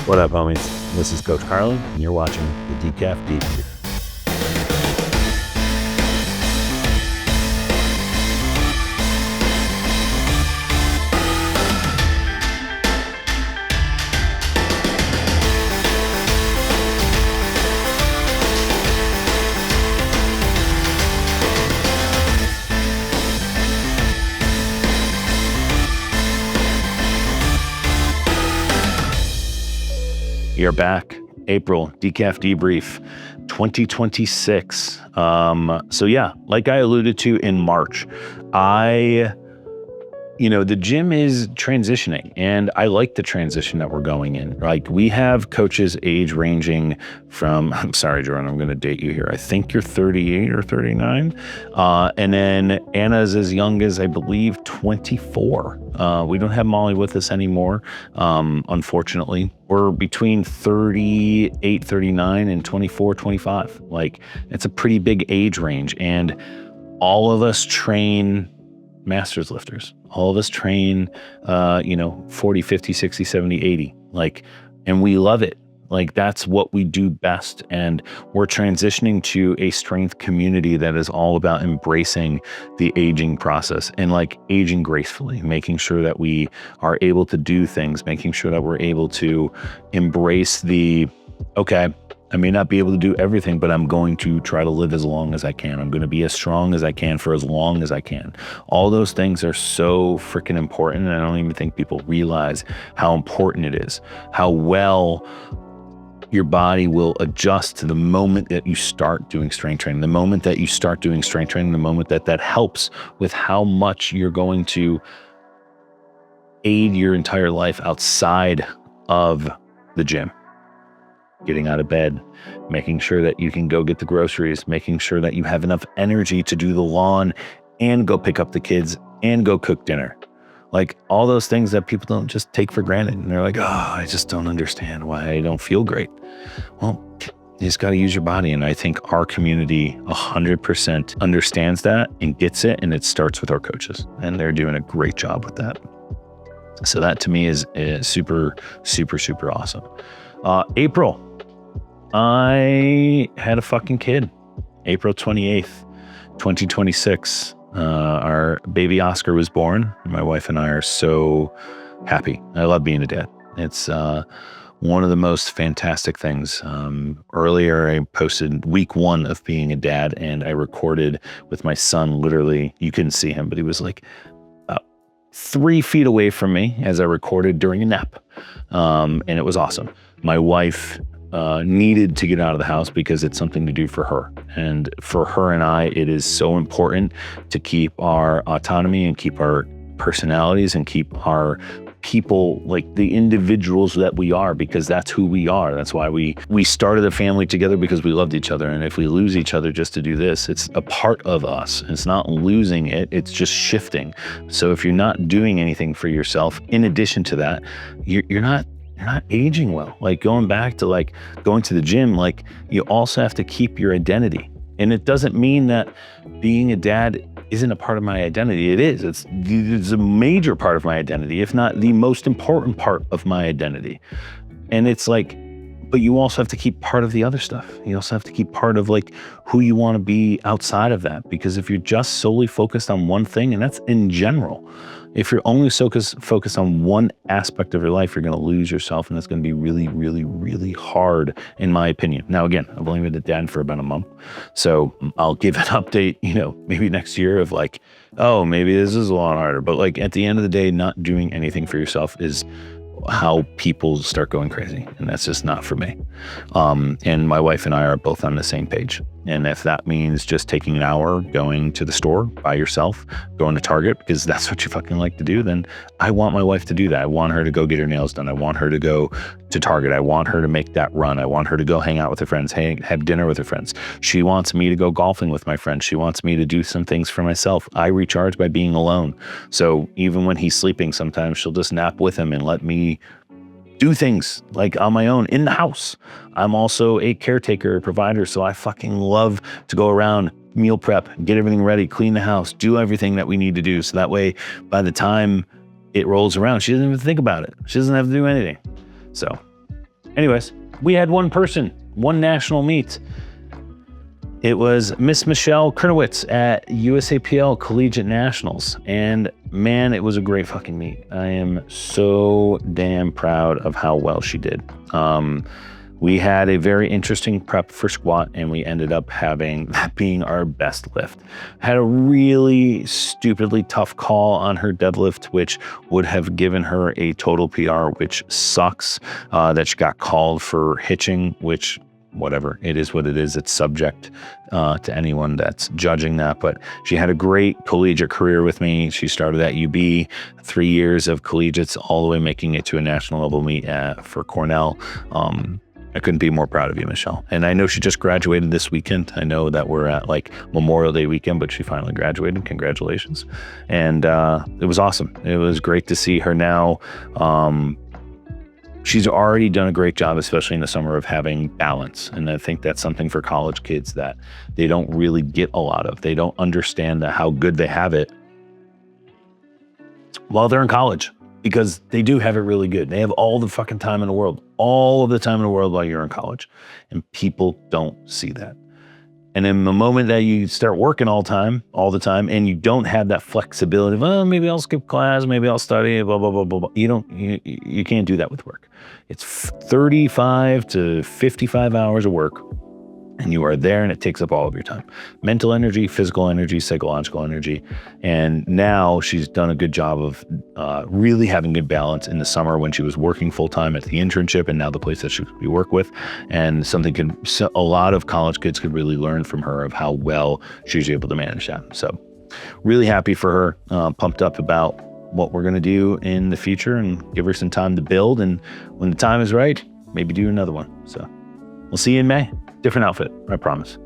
What up, homies? This is Coach Carley, and you're watching the Decaf Debrief. You're back. April, Decaf Debrief 2026. So yeah, like I alluded to in March, the gym is transitioning, and I like the transition that we're going in. Like, we have coaches age ranging from, I'm sorry, Jordan, I'm going to date you here. I think you're 38 or 39. And then Anna's as young as, I believe, 24. We don't have Molly with us anymore. Unfortunately, we're between 38, 39 and 24, 25. Like, it's a pretty big age range, and all of us train masters lifters. All of us train, 40, 50, 60, 70, 80. And we love it. Like, that's what we do best. And we're transitioning to a strength community that is all about embracing the aging process and aging gracefully, making sure that we are able to do things, making sure that we're able to embrace okay, I may not be able to do everything, but I'm going to try to live as long as I can. I'm going to be as strong as I can for as long as I can. All those things are so freaking important. And I don't even think people realize how important it is, how well your body will adjust to the moment that you start doing strength training, the moment that you start doing strength training, the moment that helps with how much you're going to aid your entire life outside of the gym. Getting out of bed, making sure that you can go get the groceries, making sure that you have enough energy to do the lawn and go pick up the kids and go cook dinner. Like, all those things that people don't just take for granted. And they're like, oh, I just don't understand why I don't feel great. Well, you just got to use your body. And I think our community 100% understands that and gets it. And it starts with our coaches, and they're doing a great job with that. So that to me is super, super, super awesome. April, I had a fucking kid. April 28th, 2026. Our baby Oscar was born. My wife and I are so happy. I love being a dad. It's one of the most fantastic things. Earlier, I posted week 1 of being a dad, and I recorded with my son. Literally, you couldn't see him, but he was like 3 feet away from me as I recorded during a nap. And it was awesome. My wife needed to get out of the house because it's something to do for her. And for her and I, it is so important to keep our autonomy and keep our personalities and keep our people, like the individuals that we are, because that's who we are. That's why we started a family together, because we loved each other. And if we lose each other just to do this, it's a part of us. It's not losing it, it's just shifting. So if you're not doing anything for yourself, in addition to that, you're not aging well. Like, going back to going to the gym, you also have to keep your identity. And it doesn't mean that being a dad isn't a part of my identity. It is. It's a major part of my identity, if not the most important part of my identity. And it's but you also have to keep part of the other stuff. You also have to keep part of who you want to be outside of that. Because if you're just solely focused on one thing, and that's in general, if you're only focused on one aspect of your life, you're going to lose yourself, and it's going to be really, really, really hard, in my opinion. Now, again, I've only been a dad for about a month, so I'll give an update, maybe next year of maybe this is a lot harder. But at the end of the day, not doing anything for yourself is how people start going crazy, and that's just not for me. And my wife and I are both on the same page. And if that means just taking an hour, going to the store by yourself, going to Target, because that's what you fucking like to do, then I want my wife to do that. I want her to go get her nails done. I want her to go to Target. I want her to make that run. I want her to go hang out with her friends, have dinner with her friends. She wants me to go golfing with my friends. She wants me to do some things for myself. I recharge by being alone. So even when he's sleeping, sometimes she'll just nap with him and let me do things on my own in the house. I'm also a caretaker, provider, so I fucking love to go around, meal prep, get everything ready, clean the house, do everything that we need to do. So that way, by the time it rolls around, she doesn't even think about it. She doesn't have to do anything. So Anyways, we had one national meet. It was Miss Michelle Kernowitz at USAPL Collegiate Nationals. And man, it was a great fucking meet. I am so damn proud of how well she did. We had a very interesting prep for squat, and we ended up having that being our best lift. Had a really stupidly tough call on her deadlift, which would have given her a total PR, which sucks that she got called for hitching, which whatever, it is what it is. It's subject to anyone that's judging that. But she had a great collegiate career with me. She started at UB, 3 years of collegiates, all the way making it to a national level meet for Cornell. I couldn't be more proud of you, Michelle. And I know she just graduated this weekend. I know that we're at like Memorial Day weekend, but she finally graduated. Congratulations. And it was awesome. It was great to see her now. She's already done a great job, especially in the summer, of having balance. And I think that's something for college kids that they don't really get a lot of. They don't understand how good they have it while they're in college, because they do have it really good. They have all the fucking time in the world, all of the time in the world while you're in college. And people don't see that. And in the moment that you start working all the time, and you don't have that flexibility of, well, maybe I'll skip class, maybe I'll study, blah, blah, blah, blah, blah. You can't do that with work. It's 35 to 55 hours of work, and you are there, and it takes up all of your time. Mental energy, physical energy, psychological energy. And now she's done a good job of really having good balance in the summer when she was working full-time at the internship, and now the place that she would work with. And a lot of college kids could really learn from her of how well she's able to manage that. So really happy for her, pumped up about what we're going to do in the future, and give her some time to build. And when the time is right, maybe do another one. So we'll see you in May. Different outfit, I promise.